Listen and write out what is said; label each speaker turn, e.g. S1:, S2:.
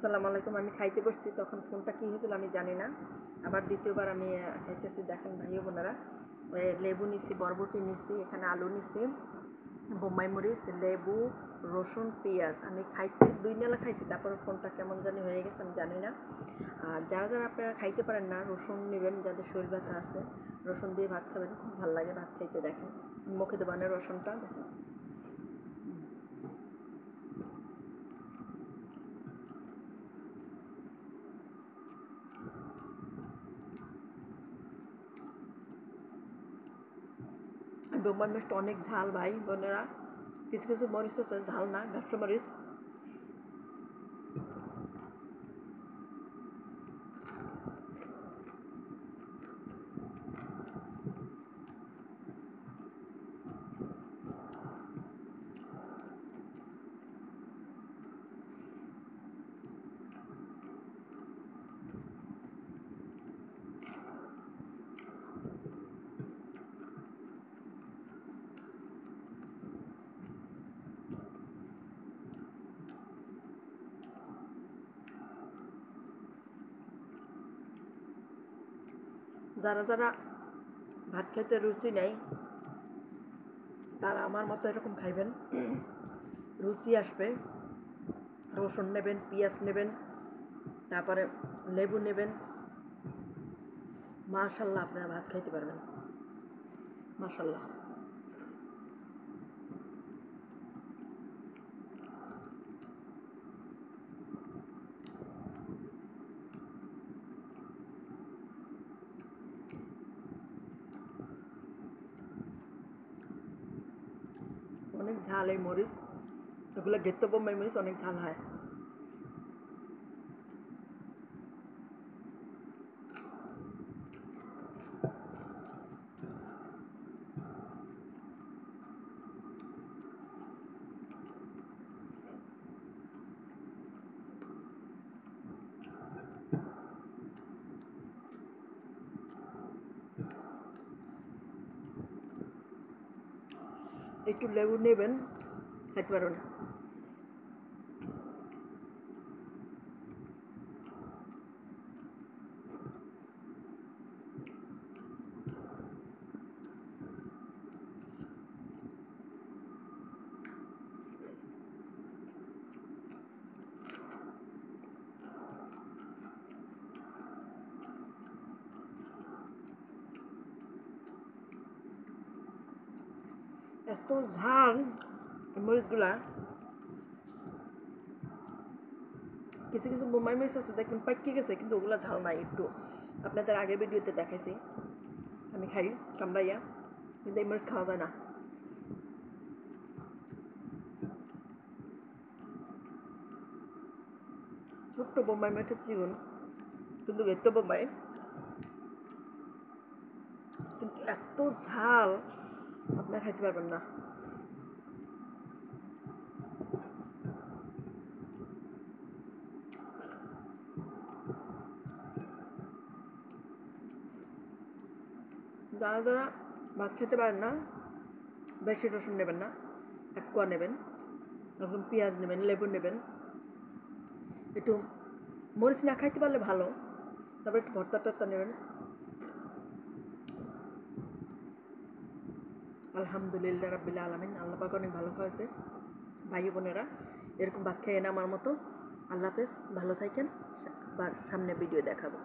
S1: আসসালামু আলাইকুম। আমি খাইতে বসছি, তখন ফোনটা কী হয়েছিল আমি জানি না। আবার দ্বিতীয়বার আমি খাইতেছি। দেখেন ভাইও বোনেরা, লেবু নিছি, বরবটি নিছি, এখানে আলু নিছি, বোম্বাই মরিচ, লেবু, রসুন, পেঁয়াজ। আমি খাইতে 2 নেলা খাইছি, তারপরে ফোনটা কেমন জানি হয়ে গেছে, আমি জানি না। আর যারা যারা আপনারা খাইতে পারেন না, রসুন নেবেন, যাদের শরীর ব্যথা আছে রসুন দিয়ে ভাত খাবেন, খুব ভালো লাগে ভাত খাইতে। দেখেন মুখে দেবেন রসুনটা, দেখেন বোম্বাই মরিচটা অনেক ঝাল ভাই বোনেরা। কিছু কিছু মরিচ আছে ঝাল না, ব্যবসা মরিচ। যারা যারা ভাত খেতে রুচি নেই তারা আমার মতো এরকম খাইবেন, রুচি আসবে। রসুন নেবেন, পেঁয়াজ নেবেন, তারপরে লেবু নেবেন, মাশাল্লাহ আপনারা ভাত খাইতে পারবেন, মাশাল্লাহ। অনেক ঝাল এই মরিচ, এগুলো গেত্ত বোম্বাই মরিচ, অনেক ঝাল হয়। একটু লেবু নেবেন, খাইতে পারবেন। এত ঝাল মরিচগুলা। কিছু কিছু বোম্বাই মরিচ আছে দেখবেন পাইকে গেছে, কিন্তু ওগুলো ঝাল নাই। একটু আপনাদের আগে ভিডিওতে দেখাইছি আমি খাই কামড়াইয়া, কিন্তু এই মরিচ খাওয়া যায় না। ছোট্ট বোম্বাই মরিচের চিগুন, কিন্তু এত বোম্বাই, কিন্তু এত ঝাল আপনারা খাইতে পারবেন না। যারা যারা ভাত খেতে পারেন না, বেশি রসুন নেবেন না, 1 কোয়া নেবেন, এখন পেঁয়াজ নেবেন, লেবু নেবেন, একটু মরিচ না খাইতে পারলে ভালো, তারপরে একটু ভর্তা টর্তা নেবেন। আলহামদুলিল্লাহ রাব্বিল আলামিন, আল্লাহ পাক অনেক ভালো খাওয়াছে। ভাই বোনেরা এরকম ভাত খেয়ে না আমার মতো। আল্লাহ হাফেজ, ভালো থাকেন, সামনে ভিডিও দেখাবো।